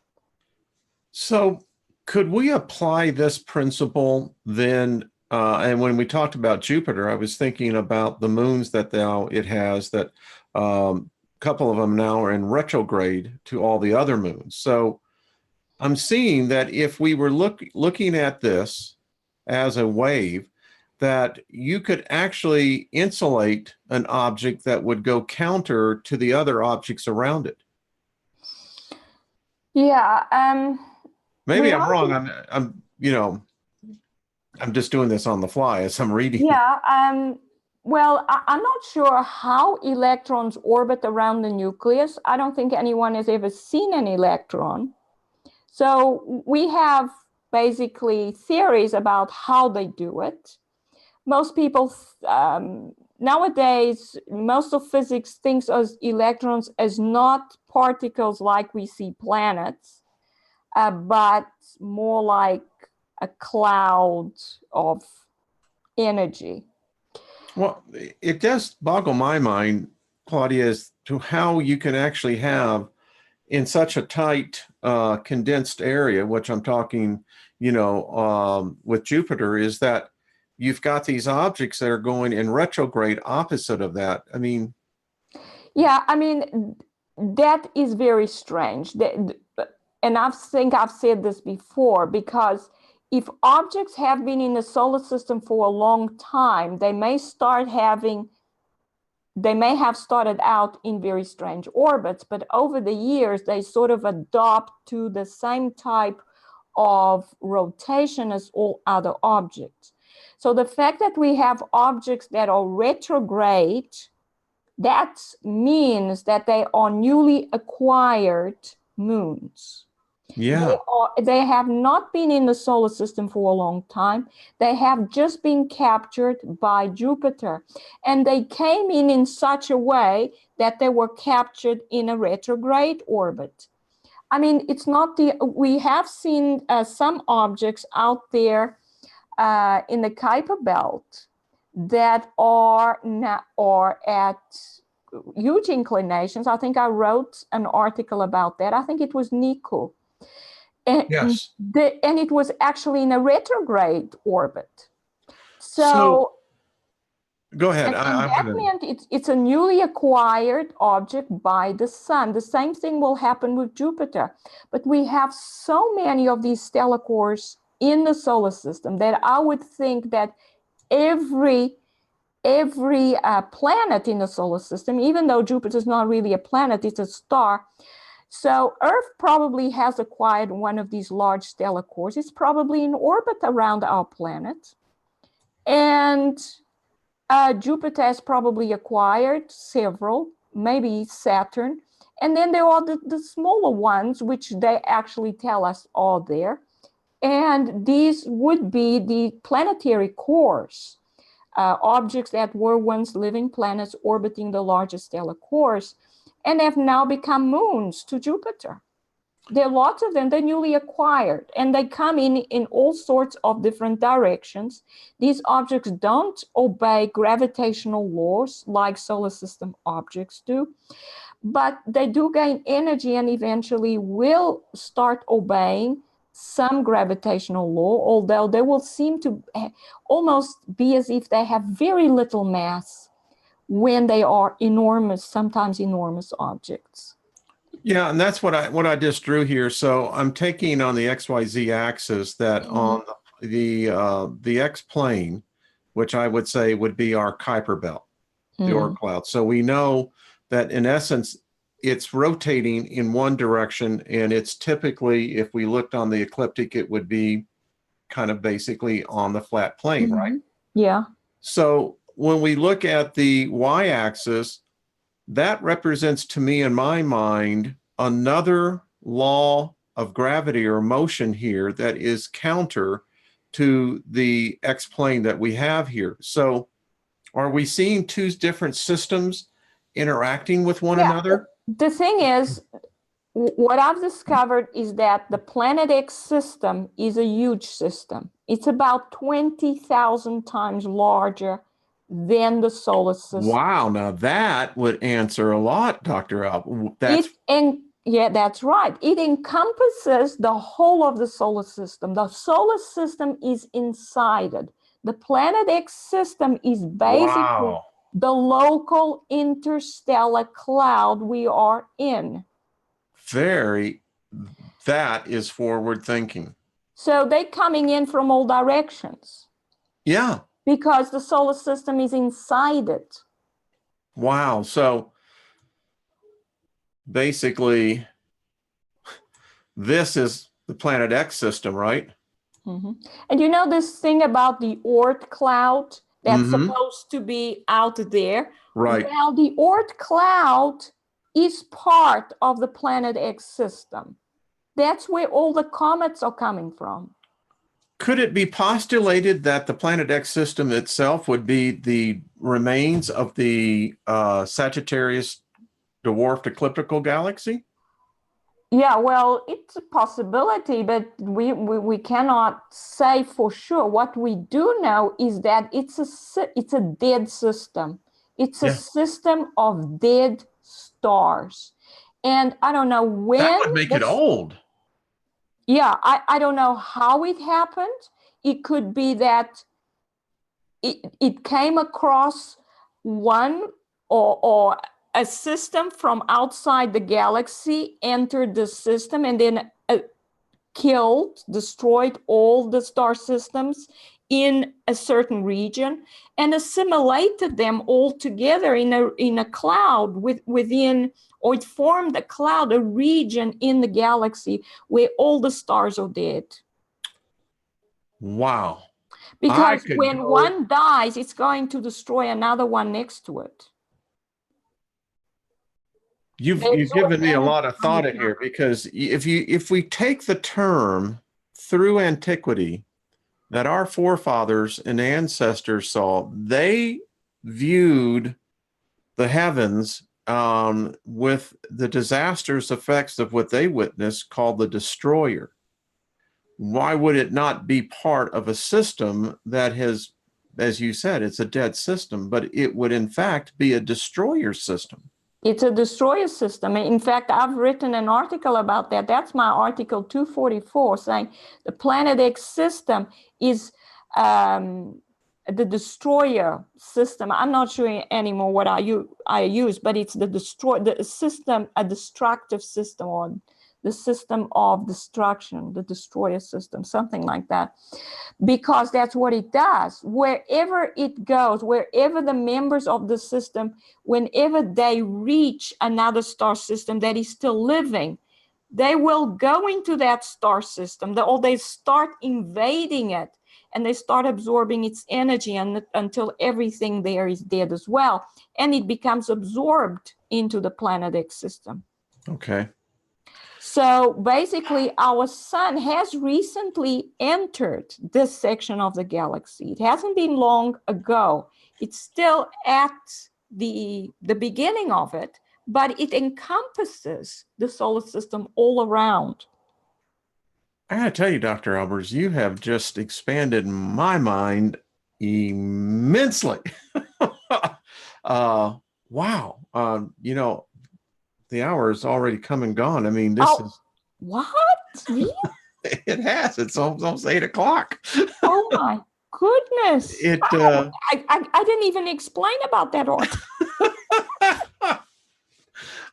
So could we apply this principle then? And when we talked about Jupiter, I was thinking about the moons that now it has, that a couple of them now are in retrograde to all the other moons. So I'm seeing that if we were looking at this as a wave, that you could actually insulate an object that would go counter to the other objects around it. Yeah. Maybe I'm wrong. I'm just doing this on the fly as I'm reading. Yeah. Well, I'm not sure how electrons orbit around the nucleus. I don't think anyone has ever seen an electron. So we have basically theories about how they do it. Most people, nowadays, most of physics thinks of electrons as not particles like we see planets, but more like a cloud of energy. Well, it does boggle my mind, Claudia, as to how you can actually have in such a tight, condensed area, which I'm talking, with Jupiter, is that you've got these objects that are going in retrograde opposite of that. I mean. Yeah, I mean, that is very strange. And I think I've said this before, because if objects have been in the solar system for a long time, they may have started out in very strange orbits, but over the years, they sort of adopt to the same type of rotation as all other objects. So the fact that we have objects that are retrograde, that means that they are newly acquired moons. Yeah. They have not been in the solar system for a long time. They have just been captured by Jupiter. And they came in such a way that they were captured in a retrograde orbit. I mean, we have seen some objects out there in the Kuiper Belt that are at huge inclinations. I think I wrote an article about that. I think it was Niku. And, yes. And it was actually in a retrograde orbit. So go ahead. That meant it's a newly acquired object by the sun. The same thing will happen with Jupiter. But we have so many of these stellar cores in the solar system that I would think that every planet in the solar system, even though Jupiter is not really a planet, it's a star. So Earth probably has acquired one of these large stellar cores. It's probably in orbit around our planet. And Jupiter has probably acquired several, maybe Saturn. And then there are the smaller ones, which they actually tell us are there. And these would be the planetary cores, objects that were once living planets orbiting the largest stellar cores, and have now become moons to Jupiter. There are lots of them. They're newly acquired, and they come in all sorts of different directions. These objects don't obey gravitational laws like solar system objects do, but they do gain energy and eventually will start obeying some gravitational law, although they will seem to almost be as if they have very little mass when they are enormous, sometimes enormous objects. Yeah, and that's what I just drew here. So I'm taking on the XYZ axis that on the X plane, which I would say would be our Kuiper belt, the Oort cloud. So we know that in essence, it's rotating in one direction, and it's typically, if we looked on the ecliptic, it would be kind of basically on the flat plane, right? Yeah. So when we look at the y-axis, that represents to me in my mind another law of gravity or motion here that is counter to the x-plane that we have here. So are we seeing two different systems interacting with one another? The thing is, what I've discovered is that the Planet X system is a huge system. It's about 20,000 times larger than the solar system. Wow, now that would answer a lot, Dr. Alb. Yeah, that's right. It encompasses the whole of the solar system. The solar system is inside it. The Planet X system is basically the local interstellar cloud we are in. That is forward thinking. So they're coming in from all directions. Yeah. Because the solar system is inside it. Wow. So basically, this is the Planet X system, right? Mm-hmm. And you know this thing about the Oort cloud that's supposed to be out there? Right. Well, the Oort cloud is part of the Planet X system. That's where all the comets are coming from. Could it be postulated that the Planet X system itself would be the remains of the Sagittarius dwarfed ecliptical galaxy? Yeah, well, it's a possibility, but we cannot say for sure. What we do know is that it's a dead system. It's a system of dead stars. And I don't know when. That would make it old. Yeah, I don't know how it happened. It could be that it came across one or a system from outside the galaxy entered the system and then destroyed all the star systems in a certain region and assimilated them all together in a cloud within, or it formed a cloud, a region in the galaxy where all the stars are dead. Wow. Because when one dies, it's going to destroy another one next to it. You've given me a lot of thought in here, because if we take the term through antiquity that our forefathers and ancestors saw, they viewed the heavens with the disastrous effects of what they witnessed, called the destroyer. Why would it not be part of a system that has, as you said, it's a dead system, but it would in fact be a destroyer system? It's a destroyer system. In fact, I've written an article about that. That's my article 244, saying the Planet X system is the destroyer system. I'm not sure anymore what I use, but it's the system, a destructive system, or the system of destruction, the destroyer system, something like that. Because that's what it does. Wherever it goes, wherever the members of the system, whenever they reach another star system that is still living, they will go into that star system, or they start invading it, and they start absorbing its energy until everything there is dead as well. And it becomes absorbed into the Planet X system. Okay. So basically, our sun has recently entered this section of the galaxy. It hasn't been long ago. It's still at the beginning of it, but it encompasses the solar system all around. I gotta tell you, Dr. Albers, you have just expanded my mind immensely. Wow. You know, the hour is already come and gone. I mean, this is... What? Really? It has. It's almost 8 o'clock. Oh my goodness. I didn't even explain about that art.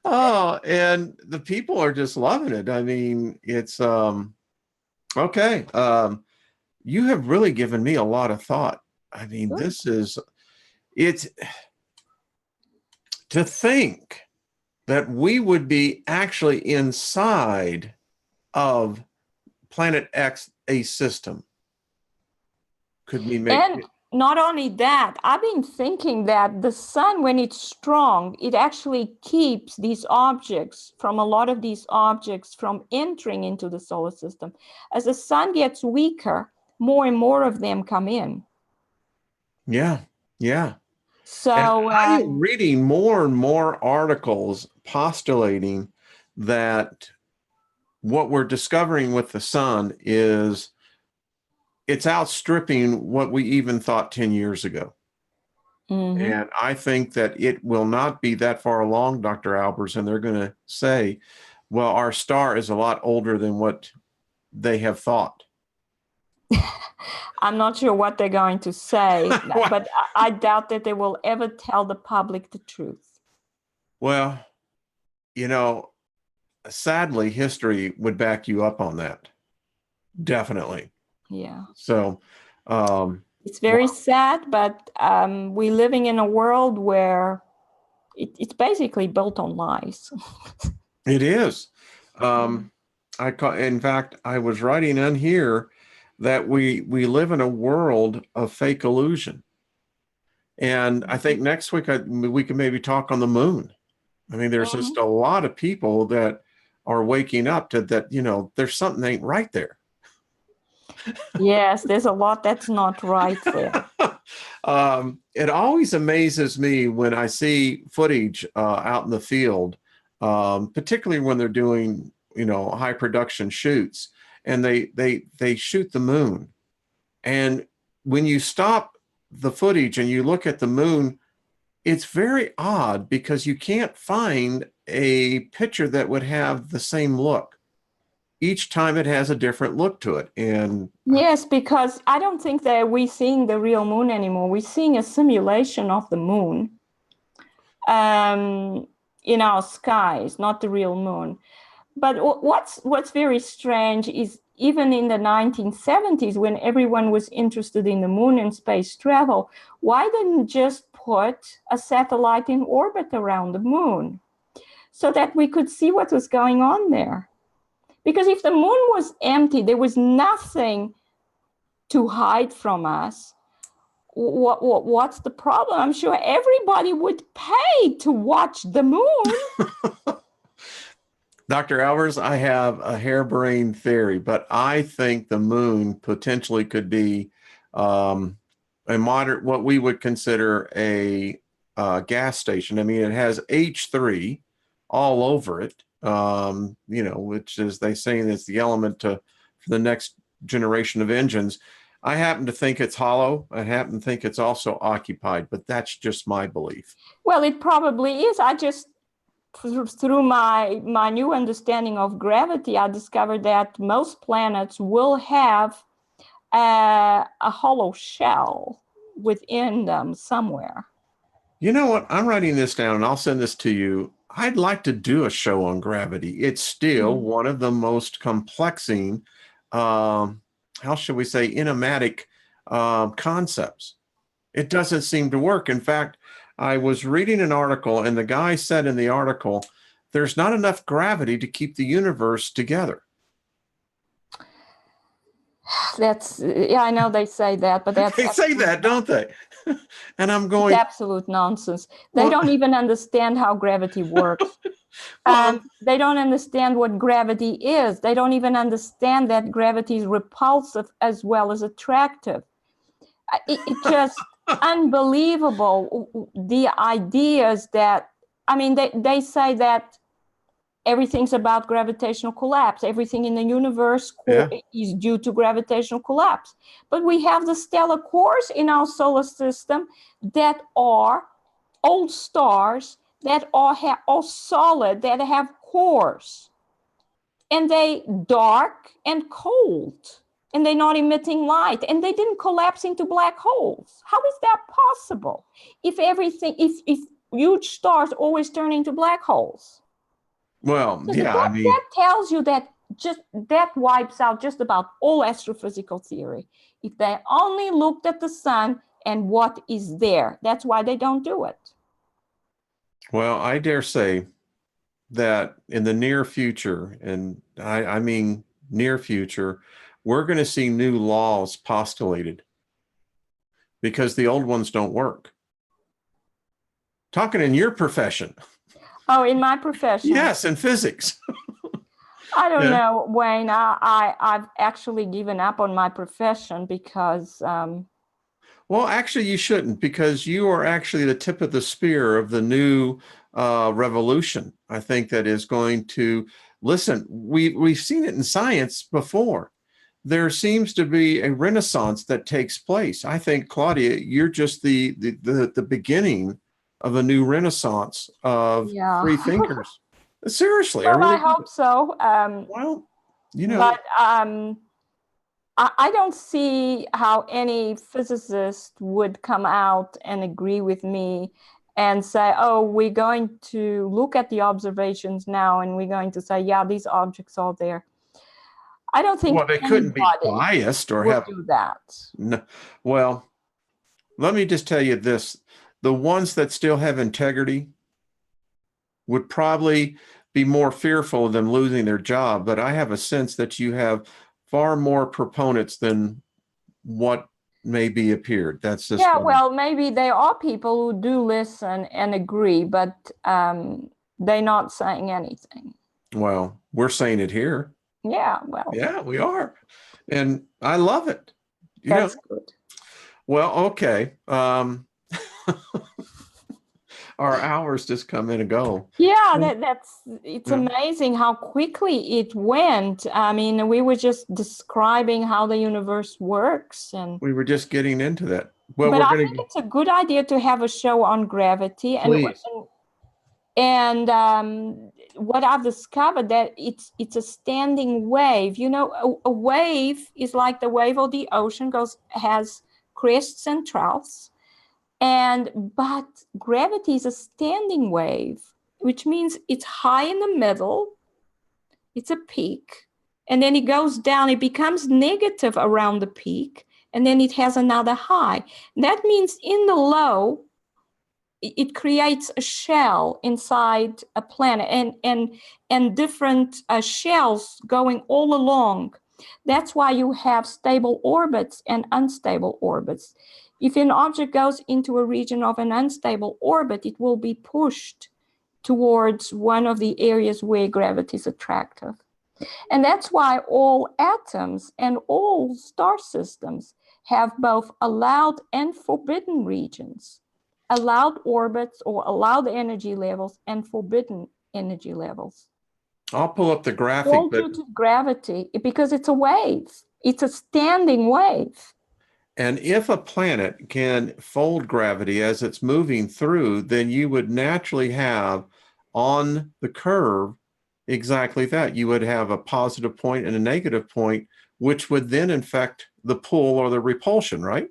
Oh, and the people are just loving it. I mean, it's okay. You have really given me a lot of thought. I mean, it's to think that we would be actually inside of Planet X, a system. Could we make not only that, I've been thinking that the sun, when it's strong, it actually keeps these objects from a lot of these objects from entering into the solar system. As the sun gets weaker, more and more of them come in. Yeah, yeah. So And I am reading more and more articles postulating that what we're discovering with the sun is it's outstripping what we even thought 10 years ago. And I think that it will not be that far along, Dr. Albers, and they're going to say, well, our star is a lot older than what they have thought. I'm not sure what they're going to say, but I doubt that they will ever tell the public the truth. Well, you know, sadly, history would back you up on that. Definitely. Yeah. So it's very sad, but we're living in a world where it's basically built on lies. It is. In fact, I was writing in here that we live in a world of fake illusion. And I think next week we can maybe talk on the moon. I mean, there's just a lot of people that are waking up to that, you know, there's something ain't right there. Yes, there's a lot that's not right there. It always amazes me when I see footage out in the field, particularly when they're doing, you know, high production shoots, and they shoot the moon. And when you stop the footage and you look at the moon, it's very odd because you can't find a picture that would have the same look. Each time it has a different look to it. And yes, because I don't think that we're seeing the real moon anymore. We're seeing a simulation of the moon in our skies, not the real moon. But what's very strange is even in the 1970s, when everyone was interested in the moon and space travel, why didn't just put a satellite in orbit around the moon so that we could see what was going on there? Because if the moon was empty, there was nothing to hide from us. What's the problem? I'm sure everybody would pay to watch the moon. Dr. Albers, I have a harebrained theory, but I think the moon potentially could be a modern, what we would consider a gas station. I mean, it has H3 all over it, you know, which is, they say is the element for the next generation of engines. I happen to think it's hollow. I happen to think it's also occupied, but that's just my belief. Well, it probably is. I just, through my new understanding of gravity, I discovered that most planets will have a hollow shell within them somewhere. You know what? I'm writing this down and I'll send this to you. I'd like to do a show on gravity. It's still one of the most complexing, how should we say, enigmatic concepts. It doesn't seem to work. In fact, I was reading an article and the guy said in the article, there's not enough gravity to keep the universe together. That's, yeah, I know they say that, but that's... They say that, don't they? And I'm going... It's absolute nonsense. They don't even understand how gravity works. They don't understand what gravity is. They don't even understand that gravity is repulsive as well as attractive. It's just unbelievable, the ideas that, I mean, they say that everything's about gravitational collapse. Everything in the universe is due to gravitational collapse. But we have the stellar cores in our solar system that are old stars that are solid, that have cores. And they dark and cold. And they're not emitting light. And they didn't collapse into black holes. How is that possible? If huge stars always turn into black holes. Well, yeah, I mean, that tells you that that wipes out just about all astrophysical theory. If they only looked at the sun and what is there, that's why they don't do it. Well, I dare say that in the near future, and I mean near future, we're going to see new laws postulated because the old ones don't work. Talking in your profession. Oh, in my profession? Yes, in physics. I don't know, Wayne. I've actually given up on my profession because... Well, actually, you shouldn't, because you are actually the tip of the spear of the new revolution. I think that is going to, listen, we've seen it in science before. There seems to be a renaissance that takes place. I think, Claudia, you're just the beginning of a new renaissance of free thinkers. Seriously, well, I really hope so. well, you know, but I don't see how any physicist would come out and agree with me and say, oh, we're going to look at the observations now and we're going to say, yeah, these objects are there. I don't think they couldn't be biased or have do that. No, well, let me just tell you this. The ones that still have integrity would probably be more fearful of them losing their job, but I have a sense that you have far more proponents than what maybe appeared. That's just well, maybe there are people who do listen and agree, but they're not saying anything. Well, we're saying it here. Yeah, well. Yeah, we are. And I love it. That's good. Well, okay. Our hours just come in and go. Yeah, it's amazing how quickly it went. I mean, we were just describing how the universe works, and we were just getting into that. Well, but I think it's a good idea to have a show on gravity. Please. And what I've discovered that it's a standing wave. You know, a wave is like the wave of the ocean has crests and troughs. But gravity is a standing wave, which means it's high in the middle, it's a peak, and then it goes down, it becomes negative around the peak, and then it has another high. That means in the low, it creates a shell inside a planet and different shells going all along. That's why you have stable orbits and unstable orbits. If an object goes into a region of an unstable orbit, it will be pushed towards one of the areas where gravity is attractive. And that's why all atoms and all star systems have both allowed and forbidden regions, allowed orbits or allowed energy levels and forbidden energy levels. I'll pull up the graphic. All due to gravity, because it's a wave. It's a standing wave. And if a planet can fold gravity as it's moving through, then you would naturally have on the curve exactly that. You would have a positive point and a negative point, which would then affect the pull or the repulsion, right?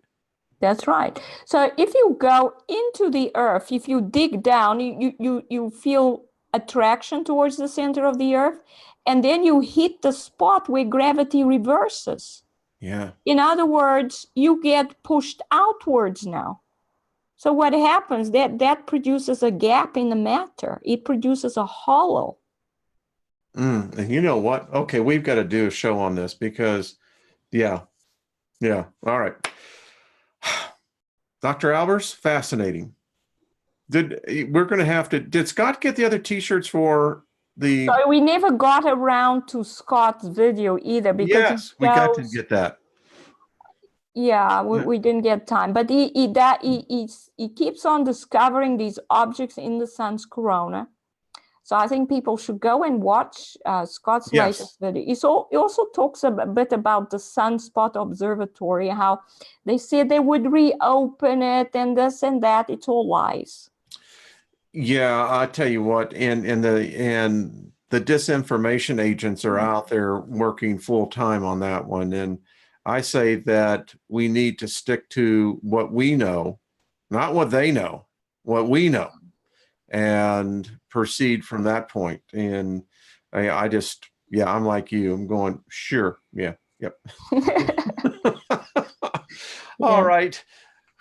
That's right. So if you go into the Earth, if you dig down, you feel attraction towards the center of the Earth, and then you hit the spot where gravity reverses. Yeah. In other words, you get pushed outwards now. So what happens? That produces a gap in the matter. It produces a hollow. And you know what? Okay, we've got to do a show on this because, yeah. All right. Dr. Albers, fascinating. Did Scott get the other T-shirts for the... So we never got around to Scott's video either. Because yes, we got to get that. Yeah, we didn't get time. But he keeps on discovering these objects in the sun's corona. So I think people should go and watch Scott's latest video. He also talks a bit about the Sunspot Observatory, how they said they would reopen it and this and that. It's all lies. Yeah, I tell you what, and the disinformation agents are out there working full time on that one. And I say that we need to stick to what we know, not what they know, what we know, and proceed from that point. And I just, I'm like you. I'm going, sure. Yeah. Yep. All right.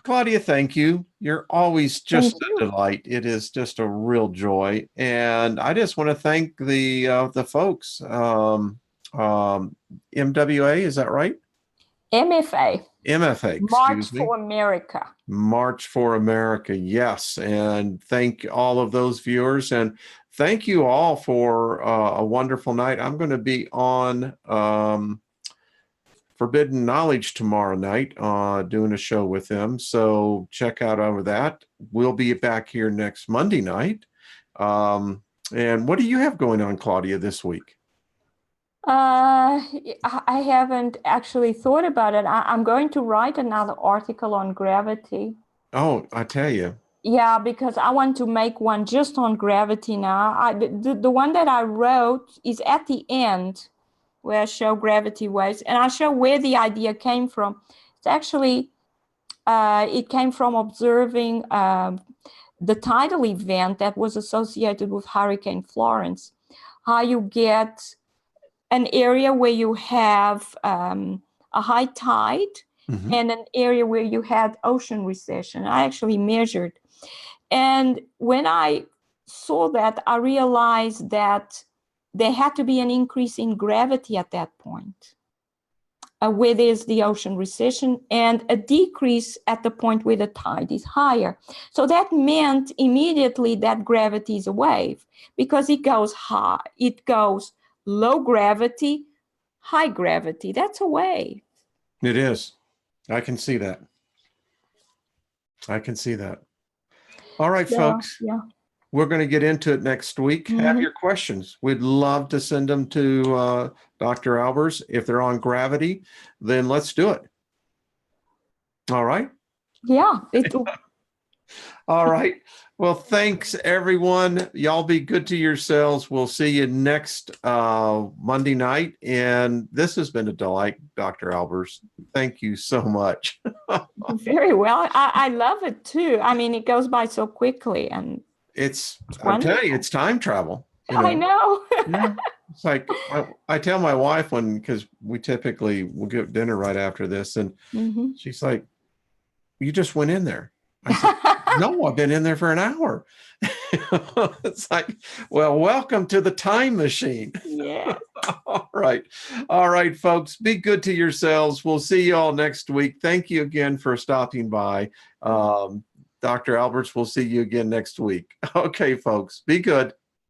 Claudia, thank you. You're always just a delight. It is just a real joy. And I just want to thank the folks. MWA, is that right? MFA. MFA, March excuse me. for America. March for America, yes. And thank all of those viewers. And thank you all for a wonderful night. I'm going to be on Forbidden Knowledge tomorrow night, doing a show with them. So check out over that. We'll be back here next Monday night. And what do you have going on, Claudia, this week? I haven't actually thought about it. I'm going to write another article on gravity. Oh, I tell you. Yeah, because I want to make one just on gravity now. The one that I wrote is at the end, where I show gravity waves, and I show where the idea came from. It's actually, it came from observing the tidal event that was associated with Hurricane Florence. How you get an area where you have a high tide and an area where you had ocean recession. I actually measured. And when I saw that, I realized that there had to be an increase in gravity at that point, where there's the ocean recession, and a decrease at the point where the tide is higher. So that meant immediately that gravity is a wave, because it goes high, it goes low gravity, high gravity. That's a wave. It is. I can see that. I can see that. All right, folks. Yeah. We're going to get into it next week. Have your questions. We'd love to send them to Dr. Albers. If they're on gravity, then let's do it. All right? Yeah. All right. Well, thanks, everyone. Y'all be good to yourselves. We'll see you next Monday night. And this has been a delight, Dr. Albers. Thank you so much. Very well. I love it too. I mean, it goes by so quickly, and it's I'm telling you, it's time travel. You know? I know. Yeah. It's like I tell my wife because we typically will get dinner right after this, and she's like, "You just went in there." I said, "No, I've been in there for an hour." It's like, well, welcome to the time machine. Yeah. All right, folks. Be good to yourselves. We'll see you all next week. Thank you again for stopping by. Dr. Albers, we'll see you again next week. Okay, folks. Be good.